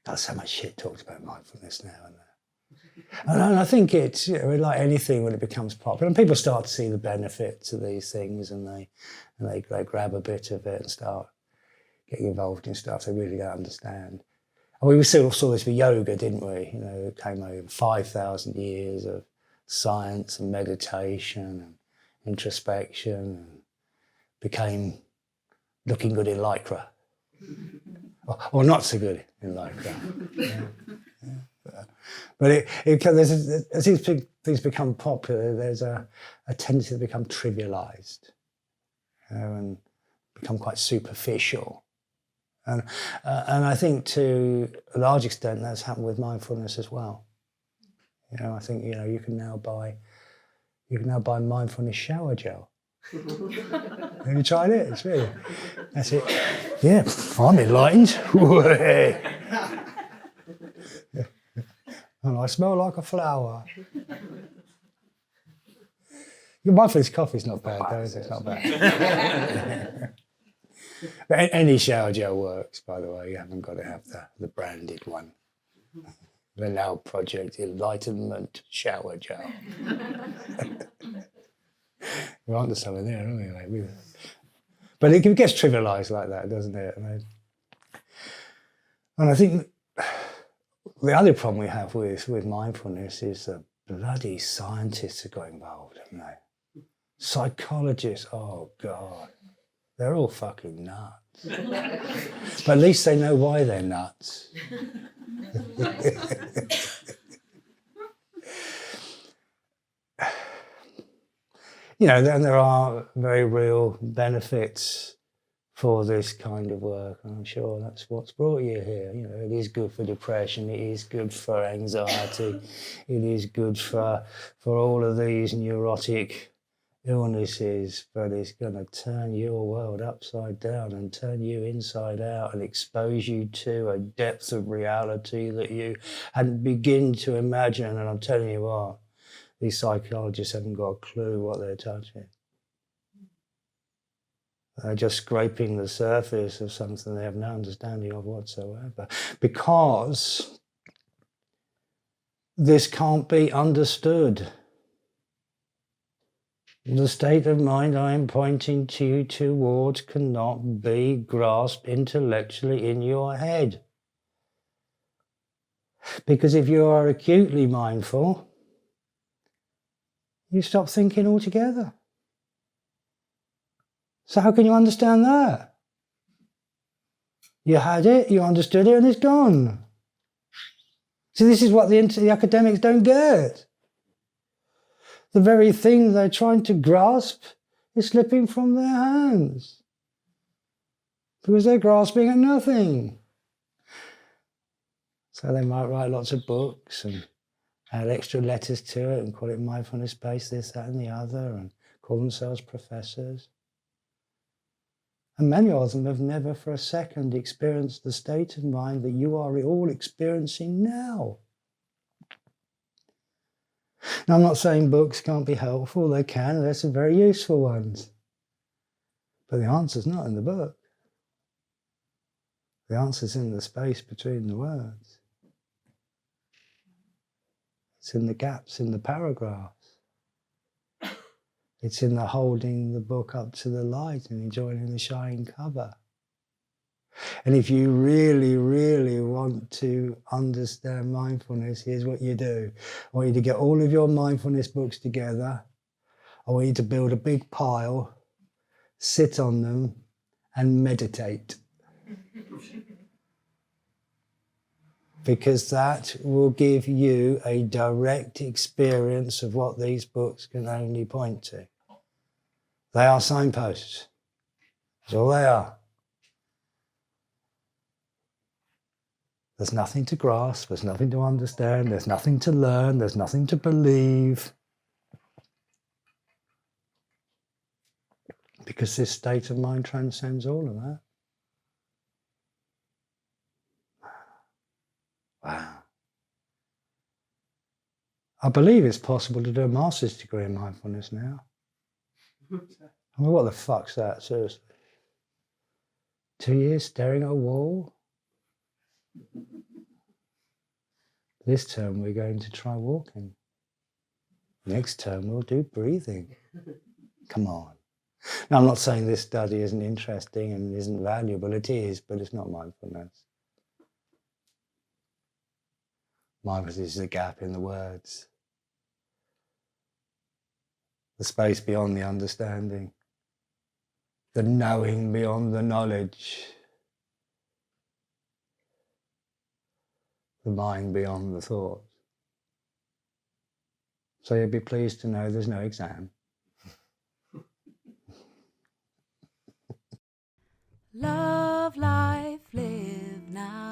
That's so much shit talked about mindfulness now, isn't there? And I think it's, like anything when it becomes popular, and people start to see the benefits of these things, and they grab a bit of it and start getting involved in stuff they really don't understand. And we saw this with yoga, didn't we? It came over 5,000 years of science and meditation and introspection, and became looking good in lycra. Or not so good in lycra. But as these things become popular, there's a tendency to become trivialized, and become quite superficial. And I think to a large extent that's happened with mindfulness as well. I think you can now buy mindfulness shower gel. Have you tried it? It's really, that's it. Yeah, I'm enlightened. And I smell like a flower. Your mindfulness coffee's not bad, though, is it? It's not bad. But any shower gel works, by the way. You haven't got to have the branded one. The Now Project Enlightenment Shower Gel. We're onto something there, aren't we? But it gets trivialised like that, doesn't it? And I think the other problem we have with mindfulness is the bloody scientists that got involved, haven't they? Psychologists, oh God, they're all fucking nuts. But at least they know why they're nuts. Then there are very real benefits for this kind of work, and I'm sure that's what's brought you here. It is good for depression, it is good for anxiety, it is good for all of these neurotic illnesses, but it's going to turn your world upside down and turn you inside out and expose you to a depth of reality that you hadn't begun to imagine. And I'm telling you what, these psychologists haven't got a clue what they're touching. They're just scraping the surface of something they have no understanding of whatsoever, because this can't be understood. The state of mind I am pointing to you towards cannot be grasped intellectually in your head. Because if you are acutely mindful, you stop thinking altogether. So how can you understand that? You had it, you understood it, and it's gone. So this is what the academics don't get. The very thing they're trying to grasp is slipping from their hands, because they're grasping at nothing. So they might write lots of books and add extra letters to it and call it mindfulness-based this, that and the other, and call themselves professors. And many of them have never for a second experienced the state of mind that you are all experiencing now. Now, I'm not saying books can't be helpful. They can. There's some very useful ones. But the answer's not in the book. The answer's in the space between the words. It's in the gaps in the paragraphs. It's in the holding the book up to the light and enjoying the shining cover. And if you really, really want to understand mindfulness, here's what you do. I want you to get all of your mindfulness books together. I want you to build a big pile, sit on them, and meditate. Because that will give you a direct experience of what these books can only point to. They are signposts. That's all they are. There's nothing to grasp, there's nothing to understand, there's nothing to learn, there's nothing to believe. Because this state of mind transcends all of that. Wow. I believe it's possible to do a master's degree in mindfulness now. I mean, what the fuck's that, seriously? 2 years staring at a wall? This term we're going to try walking. Next term we'll do breathing. Come on. Now, I'm not saying this study isn't interesting and isn't valuable. It is, but it's not mindfulness. Mindfulness is the gap in the words. The space beyond the understanding. The knowing beyond the knowledge. The mind beyond the thought. So you'll be pleased to know there's no exam. Love, life, live now.